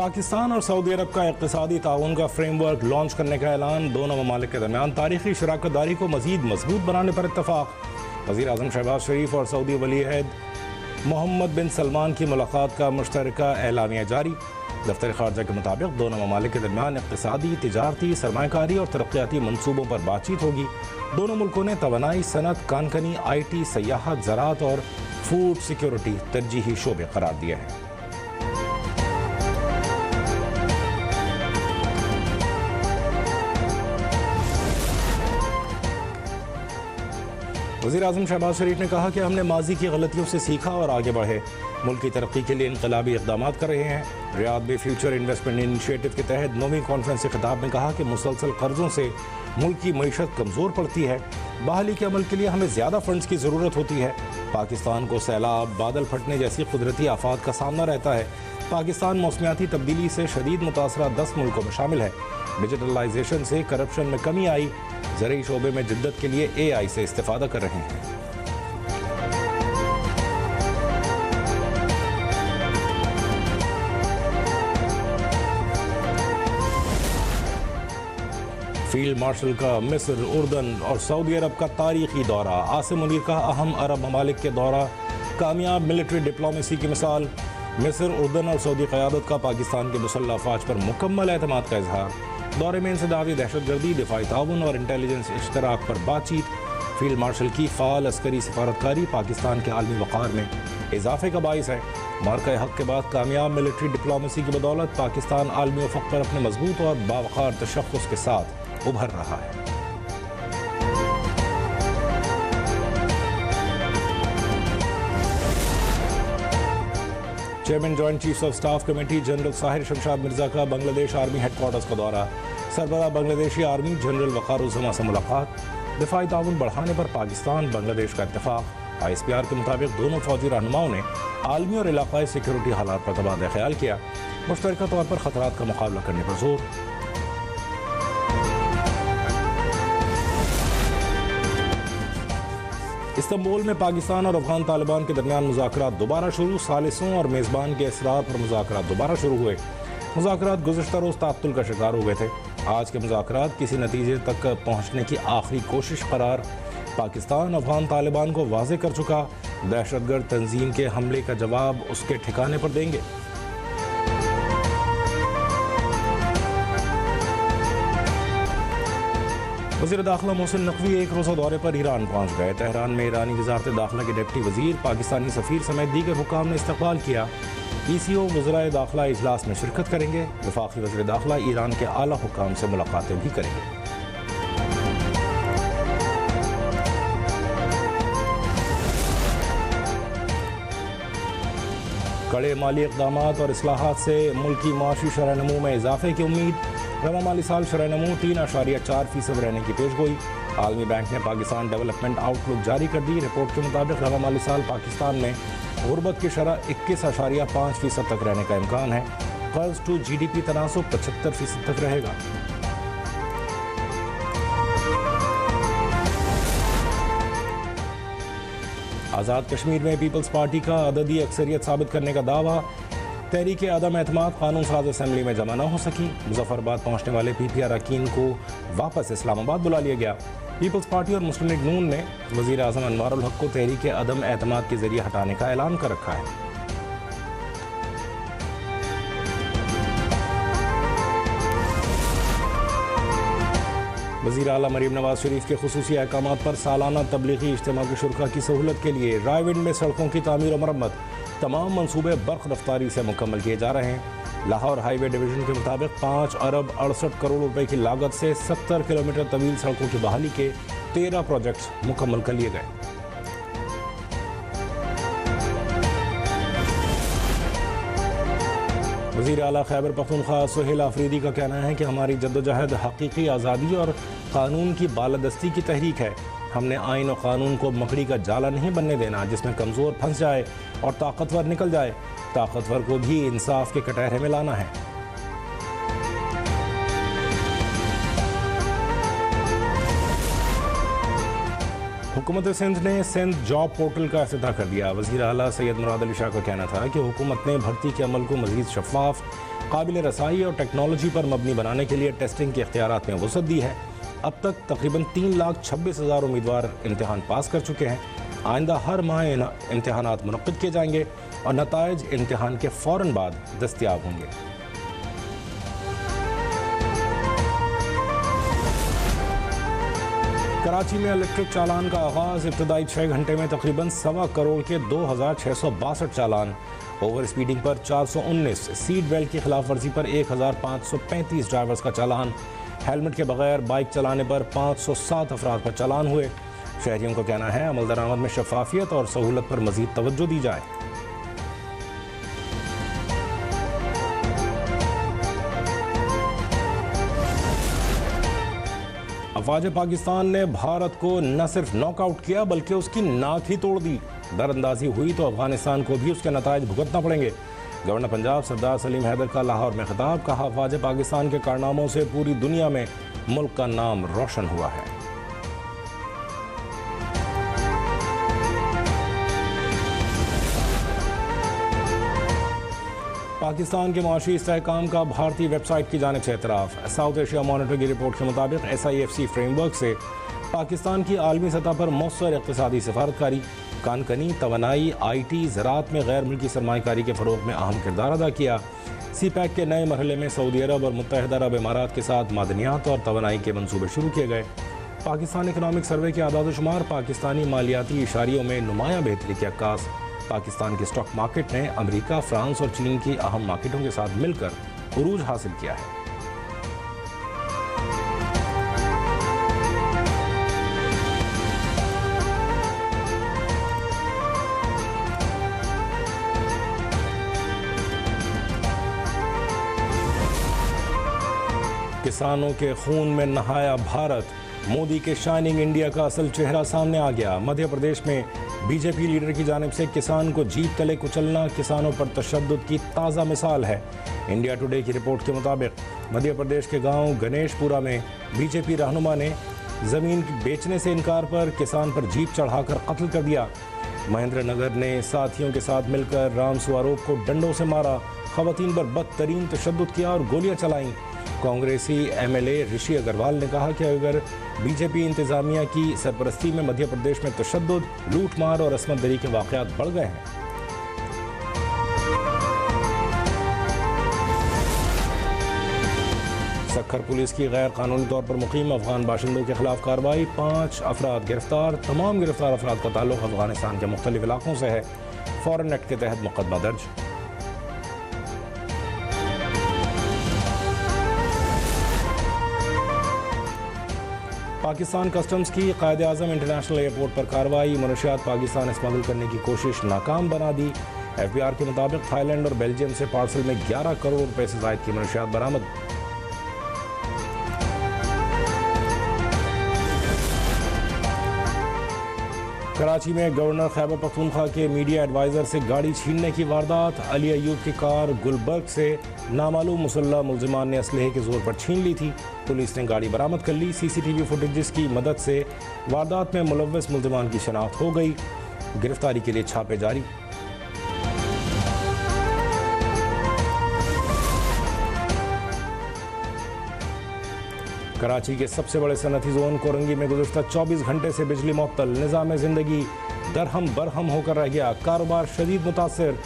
पाकिस्तान और सऊदी अरब का इक़्तिसादी ताउन का फ्रेमवर्क लॉन्च करने का ऐलान। दोनों ममालिक के दरमियान तारीखी शराकतदारी को मज़ीद मजबूत बनाने पर इत्तफ़ाक़। वज़ीर आज़म शहबाज शरीफ और सऊदी वली अहद मोहम्मद बिन सलमान की मुलाकात का मुश्तरका एलानिया जारी। दफ्तर ख़ारजा के मुताबिक दोनों ममालिक के दरमियान इक़्तिसादी, तिजारती, सरमायाकारी और तरक्याती मनसूबों पर बातचीत होगी। दोनों मुल्कों ने तवानाई, सनत, कानकनी, IT, सयाहत, ज़राअत और फूड सिक्योरिटी तरजीही शोबे करार दिए हैं। वज़ीर आज़म शहबाज शरीफ ने कहा कि हमने माजी की गलतियों से सीखा और आगे बढ़े। मुल्क की तरक्की के लिए इनकलाबी इक़दामात कर रहे हैं। रियाद में फ्यूचर इन्वेस्टमेंट इनिशिएटिव के तहत 9वीं कॉन्फ्रेंस से खिताब में कहा कि मुसलसल कर्जों से मुल्क की मईशत कमज़ोर पड़ती है। बहाली के अमल के लिए हमें ज़्यादा फंड्स की ज़रूरत होती है। पाकिस्तान को सैलाब, बादल फटने जैसी कुदरती आफात का सामना रहता है। पाकिस्तान मौसमियाती तब्दीली से शदीद मुतासरा 10 मुल्कों में शामिल है। डिजिटलाइजेशन से करप्शन में कमी आई। ज़रूरी शोबे में जिद्दत के लिए AI से इस्तेफादा कर रहे हैं। फील्ड मार्शल का मिस्र, उर्दन और सऊदी अरब का तारीखी दौरा। आसिम मुनीर का अहम अरब ममालिक के दौरा कामयाब मिलिट्री डिप्लोमेसी की मिसाल। मिस्र, उर्दन और सऊदी क़यादत का पाकिस्तान के मुसल्लह अफ़वाज पर मुकम्मल एतमाद का इजहार। दौरे में इंसदादी दहशतगर्दी, दिफाई ताउन और इंटेलिजेंस इश्तराक पर बातचीत। फील्ड मार्शल की फ़ाल अस्करी सिफारतकारी पाकिस्तान के आलमी वक़ार में इजाफे का बाइस है। मार्का हक़ के बाद कामयाब मिलिट्री डिप्लोमेसी की बदौलत पाकिस्तान आलमी उफ़क़ पर अपने मजबूत और बावक़ार तशख़्ख़ुस के साथ उभर रहा है। Chairman joint chiefs of staff committee general Sahir Shamshad Mirza का बांग्लादेश आर्मी हेडक्वार्टर्स का दौरा। सरबराह बांग्लादेशी आर्मी जनरल वक़ारुज़्ज़मा से मुलाकात। दिफाई ताउन बढ़ाने पर पाकिस्तान बांग्लादेश का इत्तेफाक। ISPR के मुताबिक दोनों फौजी रहनुमाओं ने आलमी और इलाक़ाई सिक्योरिटी हालात पर तबादला ख्याल किया। मुश्तरका तौर पर ख़तरात का मुकाबला करने पर जोर। इस्तांबुल में पाकिस्तान और अफगान तालिबान के दरमियान मुज़ाकरात दोबारा शुरू। सालिसों और मेज़बान के इसरार पर मुज़ाकरात दोबारा शुरू हुए। मुज़ाकरात गुज़िश्ता रोज़ ताअत्तुल का शिकार हो गए थे। आज के मुज़ाकरात किसी नतीजे तक पहुँचने की आखिरी कोशिश करार। पाकिस्तान अफगान तालिबान को वाज़ेह कर चुका, दहशतगर्द तंजीम के हमले का जवाब उसके ठिकाने पर देंगे। वज़ीर दाखिला मोहसिन नकवी एक रोज़ा दौरे पर ईरान पहुँच गए। तेहरान में ईरानी वज़ारत दाखिला के डिप्टी वज़ीर, पाकिस्तानी सफ़ीर समेत दीगर हुकाम ने इस्तक़बाल किया। PCO वज़राए दाखिला इजलास में शिरकत करेंगे। वफ़ाक़ी वज़ीर दाखिला ईरान के आला हुकाम से मुलाकातें भी करेंगे। कड़े माली इक़दामात और इस्लाहात से मुल्क की माशी शरह-ए-नमू में इजाफे की उम्मीद। रवा माली साल शरह-ए-नमू 3.4% रहने की पेशगोई। आलमी बैंक ने पाकिस्तान डेवलपमेंट आउटलुक जारी कर दी। रिपोर्ट के मुताबिक रवा माली साल पाकिस्तान में गुर्बत की शरह 21.5% तक रहने का इम्कान है। कर्ज टू GDP तनासुब 75% तक रहेगा। आज़ाद कश्मीर में पीपल्स पार्टी का अददी अक्सरियत साबित करने का दावा। तहरीक अदम एतमाद कानून साज असम्बली में जमा न हो सकी। मुजफ्फराबाद पहुँचने वाले PPR अरकान को वापस इस्लामाबाद बुला लिया गया। पीपल्स पार्टी और मुस्लिम लीग नून ने वज़ीर आज़म अनवारुल हक को तहरीक अदम एतमाद के जरिए हटाने का ऐलान कर रखा है। वज़ीर आला मरीम नवाज शरीफ के खुसूसी अहकामात पर सालाना तबलीगी इज्तिमा की शुरा की सहूलत के लिए रायविंड में सड़कों की तामीर और मरम्मत। तमाम मनसूबे बर्क़ रफ्तारी से मुकम्मल किए जा रहे हैं। लाहौर हाईवे डिवीज़न के मुताबिक 5 अरब 68 करोड़ रुपए की लागत से 70 किलोमीटर तवील सड़कों की बहाली के 13 प्रोजेक्ट्स मुकम्मल कर लिए गए। वज़ीर आला खैबर पख्तूनख्वा सुहेल आफरीदी का कहना है कि हमारी जद्दोजहद हकीकी आज़ादी और कानून की बालादस्ती की तहरीक है। हमने आइन और कानून को मकड़ी का जाला नहीं बनने देना जिसमें कमज़ोर फंस जाए और ताकतवर निकल जाए। ताकतवर को भी इंसाफ के कटहरे में लाना है। हुकूमत सिंध ने सिंध जॉब पोर्टल का इफ्तिताह कर दिया। वज़ीर आला सैयद मुराद अली शाह का कहना था कि हुकूमत ने भर्ती के अमल को मज़ीद शफ़ाफ, काबिल रसाई और टेक्नोलॉजी पर मबनी बनाने के लिए टेस्टिंग के इख्तियारात में वसअत दी है। अब तक तकरीबन 3,26,000 उम्मीदवार इम्तिहान पास कर चुके हैं। आइंदा हर माह इम्तिहानात मुनक़्क़िद किए जाएंगे और नताइज इम्तिहान के फ़ौरन बाद दस्तयाब होंगे। कराची में इलेक्ट्रिक चालान का आगाज़। इब्तदाई 6 घंटे में तकरीबन 1.25 करोड़ के 2,662 चालान। ओवर स्पीडिंग पर 419, सीट बेल्ट की खिलाफ वर्जी पर 1,535 ड्राइवर्स का चालान। हेलमेट के बगैर बाइक चलाने पर 507 अफराद पर चालान हुए। शहरियों का कहना है अमल दरामद में शफाफियत और सहूलत पर मज़ीद तवज्जो दी जाए। अफवाज पाकिस्तान ने भारत को न सिर्फ नॉकआउट किया बल्कि उसकी नाक ही तोड़ दी। दरअंदाजी हुई तो अफगानिस्तान को भी उसके नताइज भुगतना पड़ेंगे। गवर्नर पंजाब सरदार सलीम हैदर का लाहौर में खिताब। कहा, अफवाज पाकिस्तान के कारनामों से पूरी दुनिया में मुल्क का नाम रोशन हुआ है। पाकिस्तान के मुआशी इस्तेहकाम का भारतीय वेबसाइट की जानिब से एतराफ़। साउथ एशिया मॉनिटर की रिपोर्ट के मुताबिक SIFC फ्रेमवर्क से पाकिस्तान की आलमी सतह पर मौसर इक़्तिसादी सफारतकारी, कानकनी, तवानाई, IT, ज़राअत में गैर मुल्की सरमायाकारी के फ़रोग़ में अहम किरदार अदा किया। CPEC के नए मरहले में सऊदी अरब और मुत्तहिदा अरब इमारात के साथ मादनियात और तवानाई के मनसूबे शुरू किए गए। पाकिस्तान इकनॉमिक सर्वे के आदाद शुमार पाकिस्तानी मालियाती इशारियों में नुमायाँ बेहतरी की अक्कास। पाकिस्तान की स्टॉक मार्केट ने अमेरिका, फ्रांस और चीन की अहम मार्केटों के साथ मिलकर उरूज हासिल किया है। किसानों के खून में नहाया भारत। मोदी के शाइनिंग इंडिया का असल चेहरा सामने आ गया। मध्य प्रदेश में बीजेपी लीडर की जानिब से किसान को जीप तले कुचलना किसानों पर तशद्दुद की ताज़ा मिसाल है। इंडिया टुडे की रिपोर्ट के मुताबिक मध्य प्रदेश के गांव गणेशपुरा में बीजेपी रहनुमा ने ज़मीन बेचने से इनकार पर किसान पर जीप चढ़ाकर कत्ल कर दिया। महेंद्र नगर ने साथियों के साथ मिलकर राम स्वरूप को डंडों से मारा, ख़वातीन पर बदतरीन तशद्दुद किया और गोलियां चलाईं। कांग्रेसी MLA ऋषि अग्रवाल ने कहा कि अगर बीजेपी इंतज़ामिया की सरपरस्ती में मध्य प्रदेश में तशद्दुद, लूटमार और असमत दरी के वाक़यात बढ़ गए हैं। सक्खर पुलिस की गैर कानूनी तौर पर मुकीम अफगान बाशिंदों के खिलाफ कार्रवाई। 5 अफराद गिरफ्तार। तमाम गिरफ्तार अफराद का ताल्लुक अफगानिस्तान के मुख्तलिफ इलाकों से है। फॉरेन एक्ट के तहत मुकदमा दर्ज। पाकिस्तान कस्टम्स की कायद आज़म इंटरनेशनल एयरपोर्ट पर कार्रवाई। मनशियात पाकिस्तान स्मगल करने की कोशिश नाकाम बना दी। FBI के मुताबिक थाईलैंड और बेल्जियम से पार्सल में 11 करोड़ रुपए से ज़ायद की मनशियात बरामद। कराची में गवर्नर खैबर पख्तूनख्वा के मीडिया एडवाइज़र से गाड़ी छीनने की वारदात। अली अयूब की कार गुलबर्ग से नामालूम मुसल्लह मुल्जिमान ने असलहे के जोर पर छीन ली थी। पुलिस ने गाड़ी बरामद कर ली। CCTV फुटेज की मदद से वारदात में मुलव्वस मुल्जिमान की शनाख्त हो गई। गिरफ्तारी के लिए छापे जारी। कराची के सबसे बड़े सनती जोन कोरंगी में गुज़श्ता 24 घंटे से बिजली मुअत्तल। निज़ाम ज़िंदगी दरहम बरहम होकर रह गया। कारोबार शदीद मुतासर।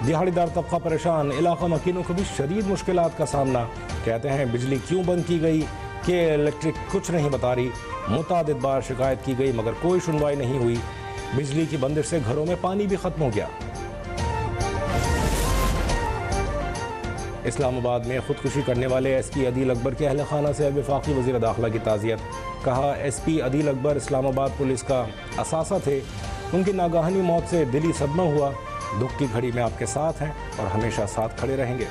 दिहाड़ीदार तबका परेशान। इलाका मकीनों को भी शदीद मुश्किलात का सामना। कहते हैं बिजली क्यों बंद की गई कि इलेक्ट्रिक कुछ नहीं बता रही। मुतादिद बार शिकायत की गई मगर कोई सुनवाई नहीं हुई। बिजली की बंदिश से घरों में पानी भी ख़त्म हो गया। इस्लामाबाद में खुदकुशी करने वाले SP अदील अकबर के अहल खाना से वफाकी वज़ीर दाखिला की ताज़ियत। कहा, SP अदील अकबर इस्लामाबाद पुलिस का असासा थे। उनकी नागाहानी मौत से दिली सदमा हुआ। दुख की घड़ी में आपके साथ हैं और हमेशा साथ खड़े रहेंगे।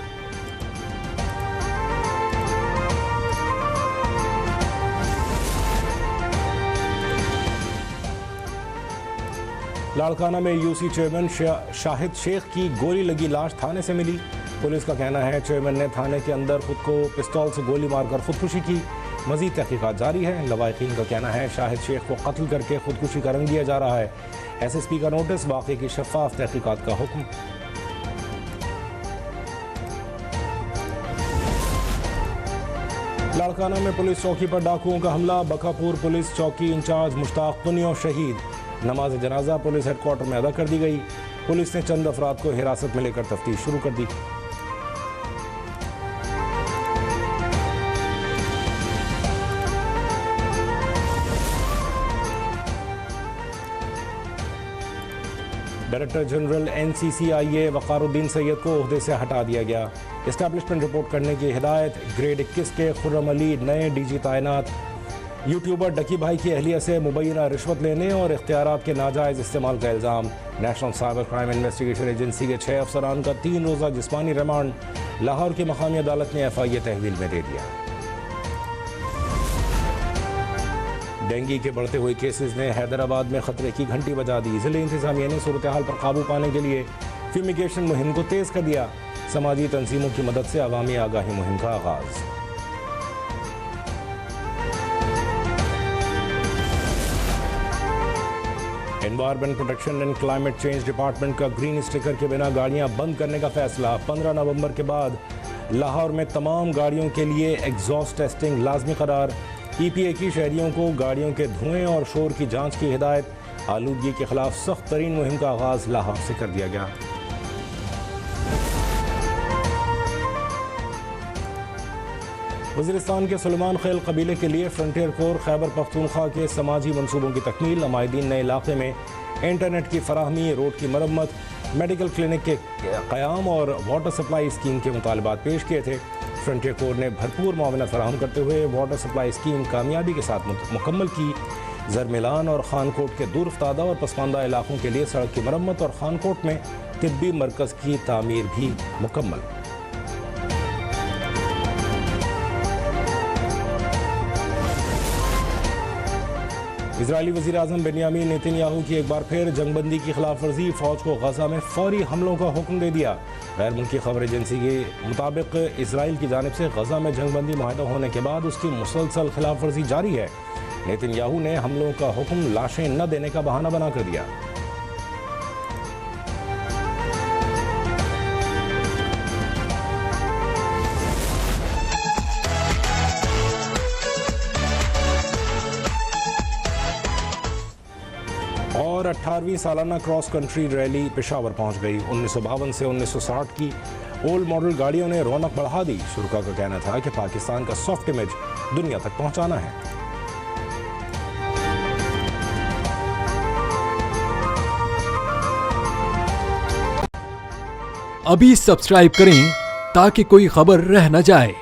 लाड़काना में UC चेयरमैन शाहिद शेख की गोली लगी लाश थाने से मिली। पुलिस का कहना है चेयरमैन ने थाने के अंदर खुद को पिस्तौल से गोली मारकर खुदकुशी की। मज़ीद तहकीकात जारी है। लवाहिकीन का कहना है शाहिद शेख को कत्ल करके खुदकुशी का रंग दिया जा रहा है। SSP का नोटिस, वाक़े की शफाफ तहकीकात का हुक्म। लाड़काना में पुलिस चौकी पर डाकुओं का हमला। बकापुर पुलिस चौकी इंचार्ज मुश्ताक कुनियो शहीद। नमाज जनाजा पुलिस हेडक्वार्टर में अदा कर दी गई। पुलिस ने चंद अफराद को हिरासत में लेकर तफ्तीश शुरू कर दी। डायरेक्टर जनरल NCCIA वक़ारुद्दीन सैयद को ओहदे से हटा दिया गया। एस्टैब्लिशमेंट रिपोर्ट करने की हिदायत। ग्रेड 21 के खुर्रम अली नए DG तैनात। यूट्यूबर डकी भाई की अहलिया से मुबैना रिश्वत लेने और इख्तियारात के नाजायज़ इस्तेमाल का इल्ज़ाम। National cyber crime investigation agency के 6 अफसरान का 3 रोज़ा जिस्मानी रिमांड लाहौर की मकामी अदालत ने FIA तहवील में दे दिया। डेंगू के बढ़ते हुए केसेस ने हैदराबाद में खतरे की घंटी बजा दी। ज़िले इंतज़ामिया ने सूरत हाल पर काबू पाने के लिए फ्यूमिगेशन मुहिम को तेज़ कर दिया। समाजी तंजीमों की मदद से अवामी आगाही मुहिम का आगाज़। Environment protection and climate change department का ग्रीन स्टिकर के बिना गाड़ियां बंद करने का फैसला। 15 नवंबर के बाद लाहौर में तमाम गाड़ियों के लिए एग्जॉस्ट टेस्टिंग लाजमी करार। EPA की शहरियों को गाड़ियों के धुएं और शोर की जांच की हिदायत। आलूदगी के खिलाफ सख्त तरीन मुहिम का आगाज लाहौर से कर दिया गया। वज़ीरिस्तान के सुलेमान खेल कबीले के लिए फ्रंटियर कोर खैबर पख्तूनख्वा के समाजी मंसूबों की तकमील। अमायदीन ने इलाके में इंटरनेट की फराहमी, रोड की मरम्मत, मेडिकल क्लिनिक के क़याम और वाटर सप्लाई स्कीम के मुतालबात पेश किए थे। फ्रंटियर कोर ने भरपूर मुआवनत फराहम करते हुए वाटर सप्लाई स्कीम कामयाबी के साथ मुकम्मल की। ज़रमिलान और खानकोट के दूर अफ्तादा और पसमानदा इलाकों के लिए सड़क की मरम्मत और खानकोट में तिब्बी मरकज़ की तामीर भी मुकम्मल। इजरायली वज़ीर आज़म बेन्यामीन नेतन्याहू की एक बार फिर जंगबंदी की खिलाफ वर्जी। फ़ौज को गजा में फौरी हमलों का हुक्म दे दिया। गैर मुल्की खबर एजेंसी के मुताबिक इसराइल की जानिब से गजा में जंगबंदी मुआहदा होने के बाद उसकी मुसलसल खिलाफ वर्जी जारी है। नेतन्याहू ने हमलों का हुक्म लाशें न देने का बहाना बना कर दिया। और 18वीं सालाना क्रॉस कंट्री रैली पेशावर पहुंच गई। 1952 से 1960 की ओल्ड मॉडल गाड़ियों ने रौनक बढ़ा दी। शुरका का कहना था कि पाकिस्तान का सॉफ्ट इमेज दुनिया तक पहुंचाना है। अभी सब्सक्राइब करें ताकि कोई खबर रह न जाए।